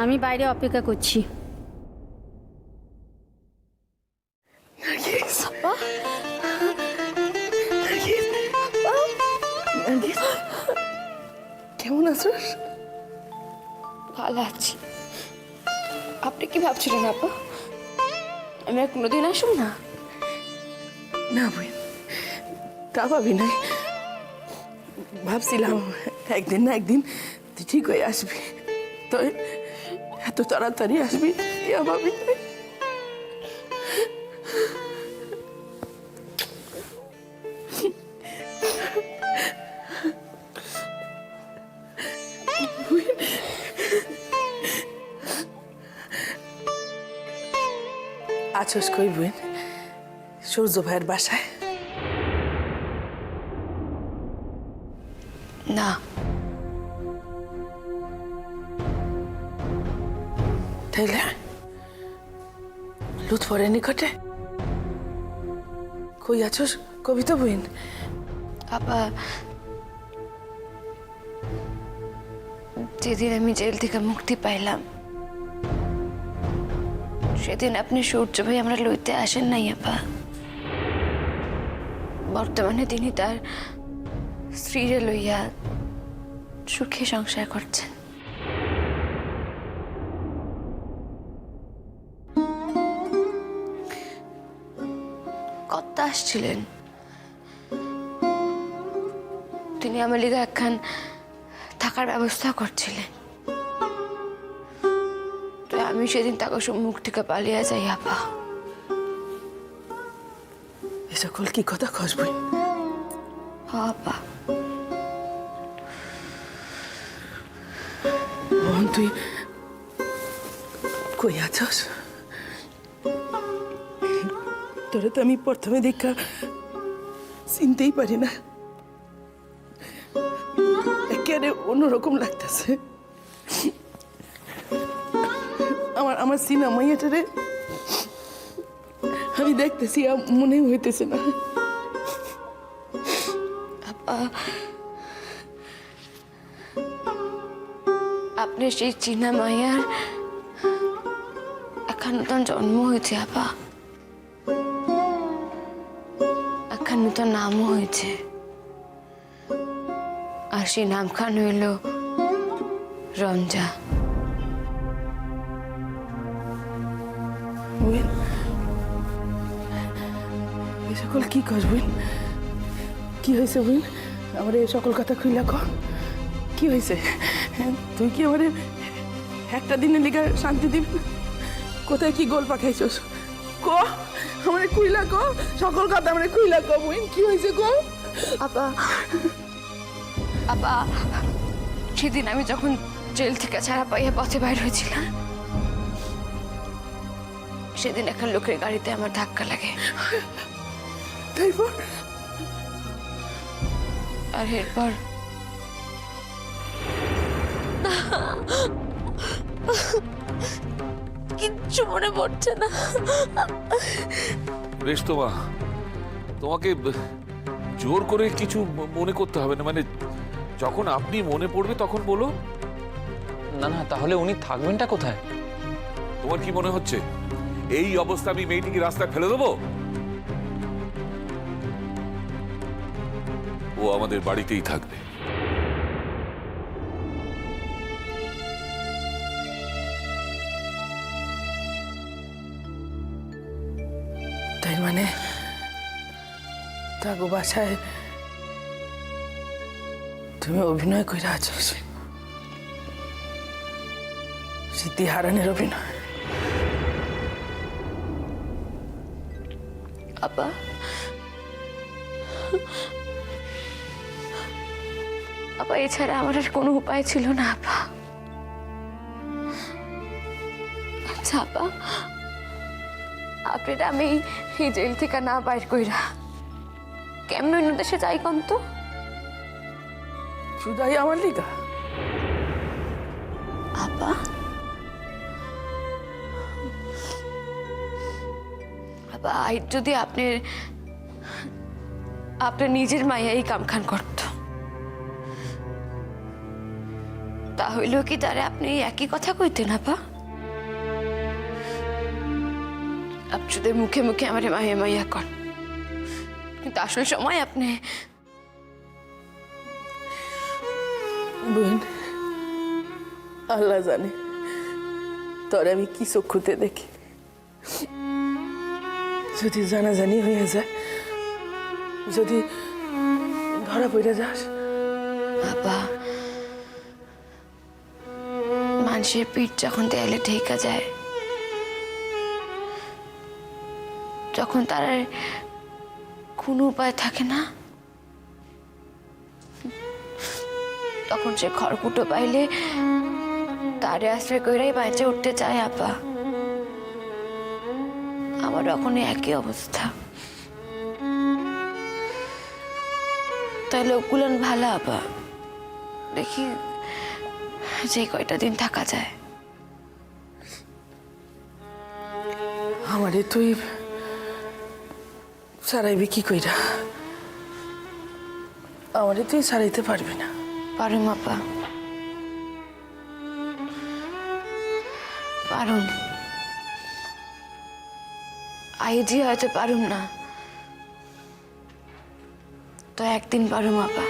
আমি বাইরে অপেক্ষা করছি। কেমন আছো? ভালো আছি। আপনি কি ভাবছিলেন আপা আমি আর কোনোদিন আসুন না? না বোন, তা ভাবি নাই। ভাবছিলাম একদিন না একদিন তুই ঠিক হয়ে আসবি, তো এত তাড়াতাড়ি আসবি ইয়া ভাবি নাই। আছোস কই বোন? সূর্য ভাইয়ের বাসায়? না, তাইলে লুৎফরের নিকটে? কই আছোস কবিতা বোন? আপা যেদিন আমি জেল থেকে মুক্তি পাইলাম সেদিন আপনি সূর্য ভাই আমরা লইতে আসেন নাই আপা। বর্তমানে তিনি তার স্ত্রীরে লইয়া সুখে সংসার করছেন। কত আসছিলেন, তিনি আমার লিগে একখান থাকার ব্যবস্থা করছিলেন। তো আমি সেদিন তাকে সম্মুখ থেকে পালিয়ে যাই আপা। এ সকল কি কথা কস বোন? আপা বোন তুই কই আছস? তোরে তো আমি প্রথমে দেখা চিনতেই পারি না, একেবারে অন্যরকম লাগতেছে। আমার সিনা মাইয়াটারে আমি দেখতেছি, মনে হইতেছে না। আপা আপনার সেই চীনা মাইয়ার একখান নতুন জন্ম হয়েছে আপা, একখান নতুন নামও হয়েছে। আর সেই নামখান হইল রঞ্জা। বোন এ সকল কি কস বোন? কি হয়েছে বোন? আমার এই সকল কথা খুইলা ক, কি হয়েছে? তুই কি আমার একটা দিনের লিগা শান্তি দিবি না? কোথায় কি গোল পাঠাইছস ক, আমার খুইলা ক, সকল কথা আমার খুইলা ক বোন, কি হয়েছে ক? আপা আপা সেদিন আমি যখন জেল থেকে ছাড়া পাইয়া পথে বাইর হয়েছিলাম সেদিন এখন লোকের গাড়িতে আমার ধাক্কা লাগে। তাইপর আর এরপর কিচ্ছু মনে পড়ছে না। বেশ তোমা, তোমাকে জোর করে কিছু মনে করতে হবে না, মানে যখন আপনি মনে পড়বে তখন বলো। না না, তাহলে উনি থাকবেনটা কোথায়? তোমার কি মনে হচ্ছে এই অবস্থা আমি মেয়েটিকে রাস্তায় ফেলে দেবো? ও আমাদের বাড়িতেই থাকবে। তাই মানে তাগো বাসায় তুমি অভিনয় করে আছোস? স্মৃতি হারানোর অভিনয়? আপা আপা এছাড়া আমার আর কোনো উপায় ছিল না আপা। আচ্ছা আপা, আপনারা আমি এই জেল থেকে না বাইর কইরা কেমন অন্য দেশে যাই কম তো? শুধাই আমার লিগা? আপা আপা আজ যদি আপনার নিজের মাইয়া এই কামখান করত তা হইল কি তারে আপনি একই কথা কইতেন আপা? আপনি মুখে মুখে আমার মাইয়া মাইয়া কর, কিন্তু আসল সময় আপনি বোন, আল্লাহ জানে তোর আমি কি চক্ষুতে দেখি। যদি জানাজানি হয়ে যায়, যদি ধরা পড়ে যাস, বাবা মানুষের পিঠ যখন দেয়ালে ঠেকা যায়, যখন তার আর কোনো উপায় থাকে না, তখন সে খড়কুটো পাইলে তারে আশ্রয় কইরাই বাইচে উঠতে চায় আপা। আমার এখন একই অবস্থা। তাই লোকগুলান ভালো আপা, দেখি যে কয়টা দিন থাকা যায়। আমারে তুই সারাইবি কি কইরা? আমারে তুই সারাইতে পারবি না। পারুম আপা, পারুম। আইজি হয়তো পারুম না, তো একদিন পারুম আপা।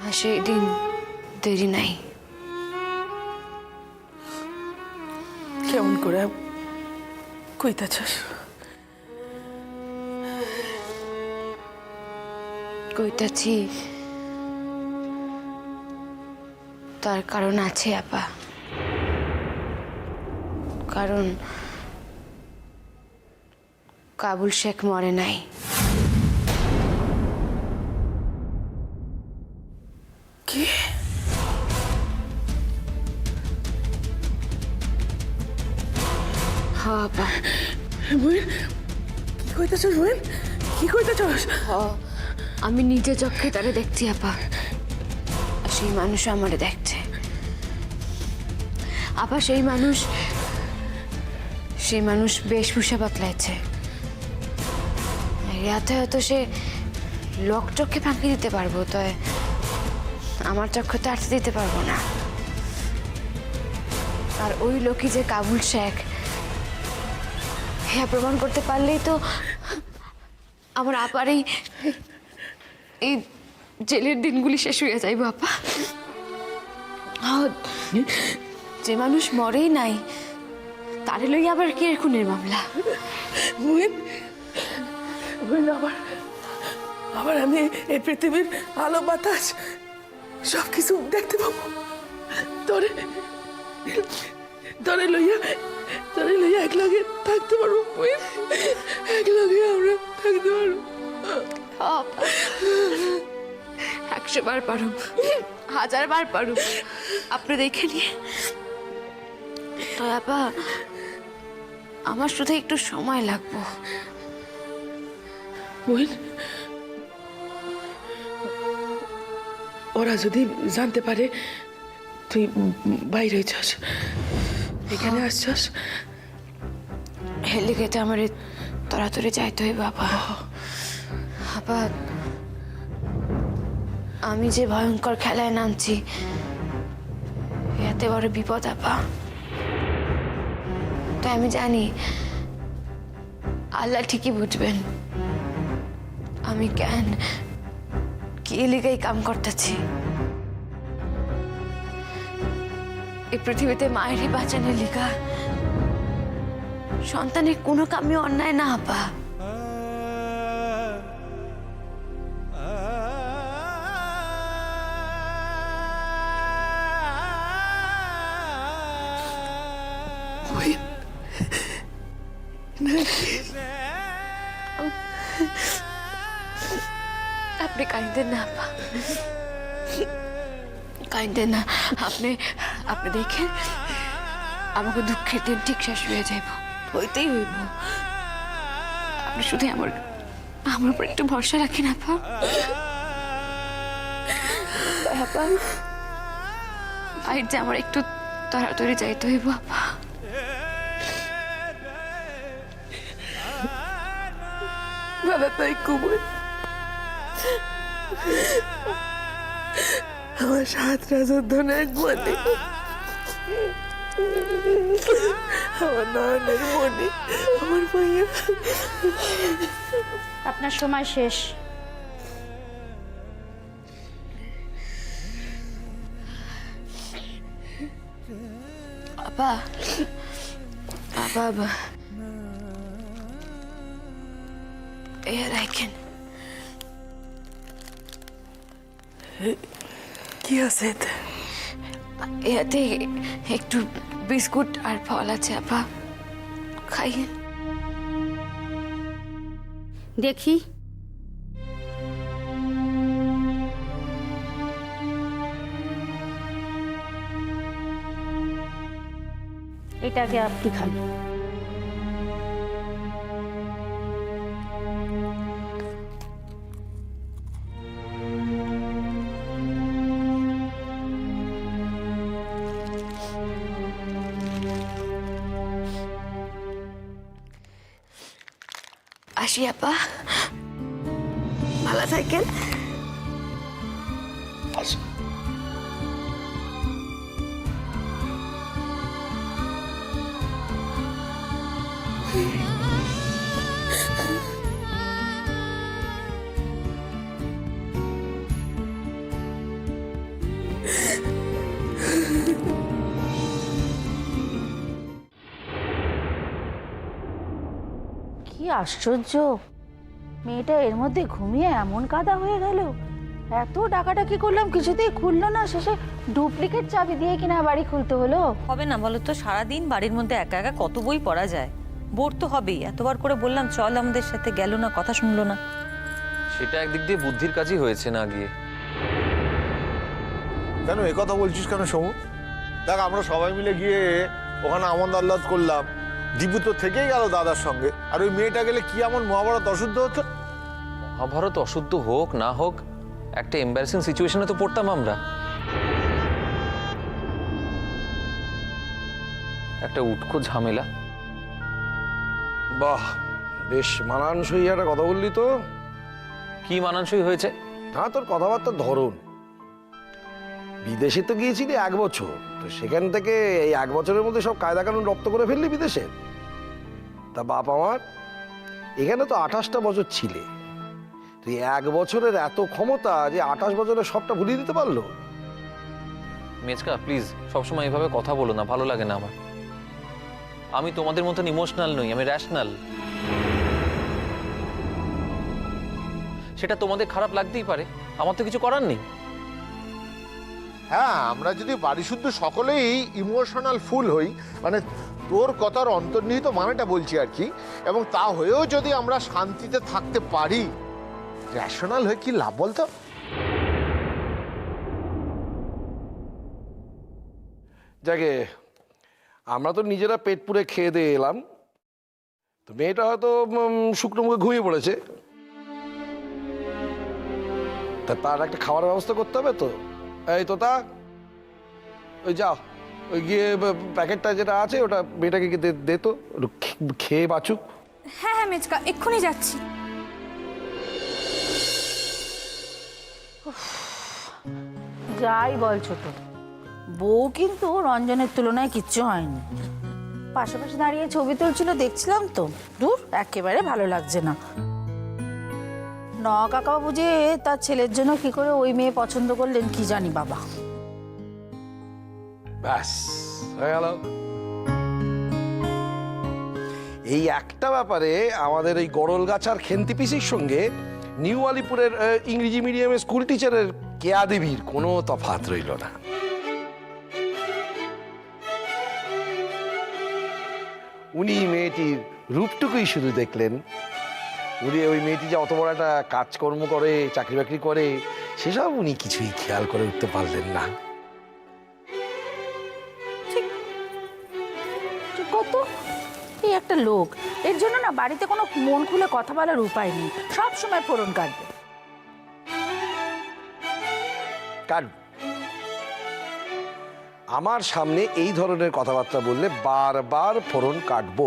আর সেই দিন দেরি নাই। কেমন করে কইতাছস? কইতাছি তার কারণ আছে আপা। কারণ কাবুল শেখ মরে নাই। কি? হ্যাঁ আপা। বোন, কি কইতাছস বোন? কি কইতাছস? আমি নিজে চোখে তারে দেখছি আপা, আর সেই মানুষ আমারে দেখছে আপা। সেই মানুষ বেশভূষা বদলাইছে। রাতে হয়তো সে লোক চোখে ফাঁকি দিতে পারবো, তো আমার চোখে তো আটকে দিতে পারবো না। আর ওই লোকই যে কাবুল শেখ, হ্যাঁ প্রমাণ করতে পারলেই তো আমার আপার এই জেলের দিনগুলি শেষ হয়ে যাইব আপা। যে মানুষ মরেই নাই, তারে লই আবার কি খুনের মামলা? বোন, বোন, আবার আমি এই পৃথিবীর আলো বাতাস সবকিছু দেখতে পাবো। তোরে তোরে লইয়া একলগে থাকতে পারবো বোন। একলগে আমরা থাকতে পারবো। 100 বার পারুম, 1000 বার পারুম, আপনি দেখে নিয়ে। তো আপা আমার শুধু একটু সময় লাগবো। বোন, ওরা যদি জানতে পারে তুই বাইরে হয়েছস, এখানে আসছস, হেলিকেটে আমার তাড়াতাড়ি যাইতে হইব আপা। আপা আমি যে ভয়ঙ্কর খেলায় নামছি, এতে বড় বিপদ আপা। তাই আমি জানি আল্লাহ ঠিকই বুঝবেন আমি কেন কি লিগাই কাম করতেছি। এই পৃথিবীতে মায়েরই বাঁচানোর লিগা সন্তানের কোনো কামই অন্যায় না আপা। আপনি কাঁদেন না আপা, কাঁদেন না। আপনি দেখেন আমাকে দুঃখের দিন ঠিক শেষ হয়ে যাইব, হইতেই হইব। আপনি শুধু আমার উপর একটু ভরসা রাখেন আপা। আপা আজ যে আমার একটু তাড়াতাড়ি যাইতে হইব আপা। ভালো তাই কুবুল, আমার 7 রাজার ধন এক মনে, আমার নয়নের মনে, আমার ভাইয়া। আপনার সময় শেষ। আপা আপা আপা এ রাখেন। কি আছে এতে? এতে একটু বিস্কুট আর ফল আছে আপা, খাইয়েন। দেখি এটাকে আপনি খান। আসি আপা, ভালো থাকেন। কি আশ্চর্য, মেয়েটা এর মধ্যে ঘুমিয়ে এমন কাদা হয়ে গেল। এত ডাকাডাকি করলাম কিছুতেই খুললো না, শেষে ডুপ্লিকেট চাবি দিয়ে কিনা বাড়ি খুলতে হলো। হবে না বলো তো? সারাদিন বাড়ির মধ্যে একা একা কত বই পড়া যায়, বোর তো হবেই। এতবার করে বললাম চল আমাদের সাথে, গেল না, কথা শুনলো না। সেটা একদিক দিয়ে বুদ্ধির কাজই হয়েছে না গিয়ে। কেন এ কথা বলছিস কেন সমু? দেখ, আমরা সবাই মিলে গিয়ে ওখানে আনন্দ আহ্লাদ করলাম, দীপু তো থেকেই গেল দাদার সঙ্গে, আর ওই মেয়েটা গেলে কি এমন মহাভারত অশুদ্ধ হতো? মহাভারত অশুদ্ধ হোক না হোক, একটা এম্বারেসিং সিচুয়েশনে তো পড়তাম আমরা। একটা উটকো ঝামেলা। বাহ, বেশ মানানসই একটা কথা বললি তো। কি মানানসই হয়েছে? হ্যাঁ, তোর কথাবার্তার ধরন। বিদেশে তো গিয়েছিলি 1 বছর, তো সেখান থেকে এই 1 বছরের মধ্যে সব কায়দা কানুন রপ্ত করে ফেললি বিদেশে। তা বাপ আমার, এখানে তো 28টা বছর ছিলে, তুই 1 বছরের এত ক্ষমতা যে 28 বছরে সবটা ভুলিয়ে দিতে পারলো? মেজকা প্লিজ সবসময় এইভাবে কথা বলো না, ভালো লাগে না আমার। আমি তোমাদের মতন ইমোশনাল নই, আমি র্যাশনাল। সেটা তোমাদের খারাপ লাগতেই পারে, আমার তো কিছু করার নেই। হ্যাঁ, আমরা যদি বাড়ি শুদ্ধ সকলেই ইমোশনাল ফুল হই, মানে তোর কথার অন্তর্নিহিত মানেটা বলছি আর কি, এবং তা হয়েও যদি আমরা শান্তিতে থাকতে পারি, র্যাশনাল হয়ে কি লাভ বলতো? যাকে আমরা তো নিজেরা পেট পুরে খেয়ে দিয়ে এলাম, তো মেয়েটা হয়তো শুকনো মুখে ঘুমিয়ে পড়েছে, তা তার একটা খাওয়ার ব্যবস্থা করতে হবে তো। এই তোতা, ওই যাও, ওই গিয়ে প্যাকেটটা যেটা আছে ওটা মেয়েটাকে দে তো, একটু খেয়ে বাঁচুক। হ্যাঁ হ্যাঁ মেজকা, এক্ষুনি যাচ্ছি। যাই বল ছোট, বউ কিন্তু রঞ্জনের তুলনায় কিচ্ছু হয়নি। পাশাপাশি দাঁড়িয়ে ছবি তুলছিল, দেখছিলাম তো, দূর একেবারে ভালো লাগছে না। কাকা বুঝে তার ছেলের জন্য কি করে ওই মেয়ে পছন্দ করলেন কি জানি বাবা। ব্যাস হয়ে গেল। এই একটা ব্যাপারে আমাদের এই গড়লগাছার খেন্তি পিসির সঙ্গে নিউ আলিপুরের ইংরেজি মিডিয়ামের স্কুল টিচারের কেয়া দেবীর কোনো তফাৎ রইল না। উনি মেয়েটির রূপটুকুই শুধু দেখলেন, উনি ওই মেয়েটি যে অত বড় একটা কাজকর্ম করে, চাকরি বাকরি করে, সেসব উনি কিছুই খেয়াল করে উঠতে পারলেন না। কত এই একটা লোক, এর জন্য না বাড়িতে কোনো মন খুলে কথা বলার উপায় নেই, সব সময় ফোড়ন কাটবে। আমার সামনে এই ধরনের কথাবার্তা বললে বারবার ফোড়ন কাটবো।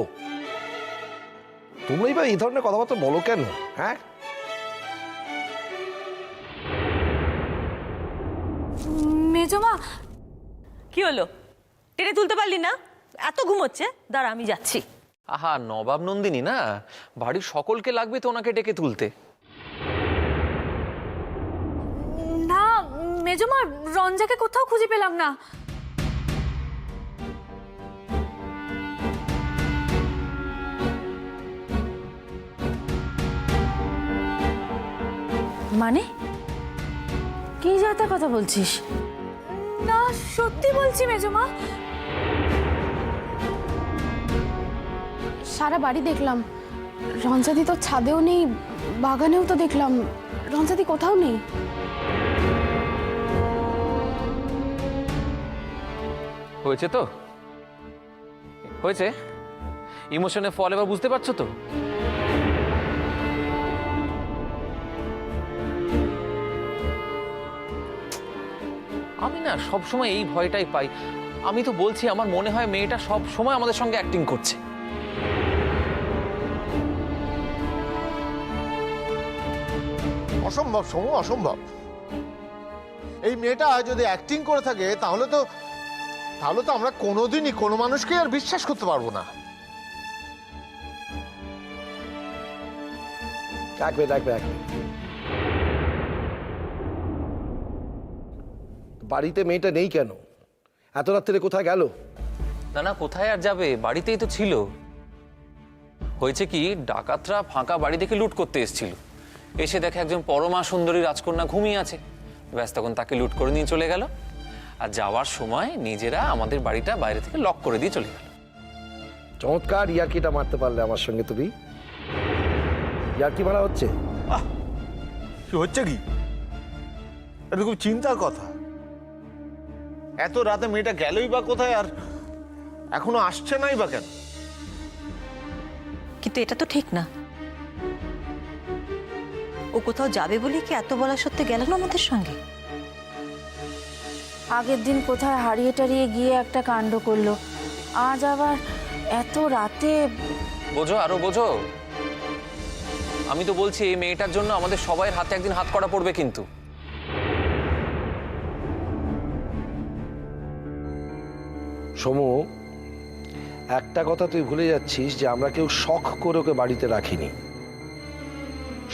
তোমরাই বা এই ধরনের কথাবার্তা বলো কেন? হ্যাঁ, মেজমা কি হলো, টেনে তুলতে পারলি না? এত ঘুমোচ্ছে, দাঁড়া আমি যাচ্ছি। আহা, নবাব নন্দিনী না, বাড়ির সকলকে লাগবে তো ওনাকে ডেকে তুলতে। না মেজমা, রঞ্জাকে কোথাও খুঁজে পেলাম না। মানে কি যাতা কথা বলছিস? না সত্যি বলছি মেজমা। সারা বাড়ি দেখলাম, রঞ্জাদি তো ছাদেও নেই, বাগানেও তো দেখলাম, রঞ্জাদি কোথাও নেই। হয়েছে তো, হয়েছে। ইমোশনের ফল এবার বুঝতে পারছো তো? আমি না সবসময় এই ভয়টাই পাই। আমি তো বলছি, আমার মনে হয় মেয়েটা সব সময় আমাদের সঙ্গে অ্যাক্টিং করছে। অসম্ভব সমু, অসম্ভব। এই মেয়েটা যদি অ্যাক্টিং করে থাকে তাহলে তো আমরা কোনোদিনই কোনো মানুষকে আর বিশ্বাস করতে পারবো না। বাড়িতে মেয়েটা নেই কেন? এত রাত্রে কোথায় গেল? না না, কোথায় আর যাবে, বাড়িতেই তো ছিল। হয়েছে কি, ডাকাতরা ফাঁকা বাড়ি দেখে লুট করতে এসেছিল। এসে দেখে একজন পরমা সুন্দরী রাজকন্যা ঘুমিয়ে আছে। ব্যাস, তখন তাকে লুট করে নিয়ে চলে গেল। আর যাওয়ার সময় নিজেরা আমাদের বাড়িটা বাইরে থেকে লক করে দিয়ে চলে গেল। চমৎকার ইয়ার্কিটা মারতে পারলে আমার সঙ্গে তুমি। ইয়ার্কি মারা হচ্ছে? কি হচ্ছে কি? এটা খুব চিন্তার কথা। এত রাতে মেয়েটা গেলই বা কোথায়, আর এখনো আসছে নাই বা কেন? কিন্তু এটা তো ঠিক না। ও কোথাও যাবে বলে কি এত বলা সত্ত্বে গেল না আমাদের সঙ্গে? আগের দিন কোথায় হারিয়ে টারিয়ে গিয়ে একটা কাণ্ড করলো, আজ আবার এত রাতে। বোঝো, আরো বোঝো। আমি তো বলছি, এই মেয়েটার জন্য আমাদের সবাই হাতে একদিন হাত করা পড়বে কিন্তু। সমু, একটা কথা তুই ভুলে যাচ্ছিস যে আমরা কেউ শখ করে ওকে বাড়িতে রাখিনি।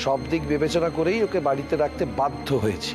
সব দিক বিবেচনা করেই ওকে বাড়িতে রাখতে বাধ্য হয়েছি।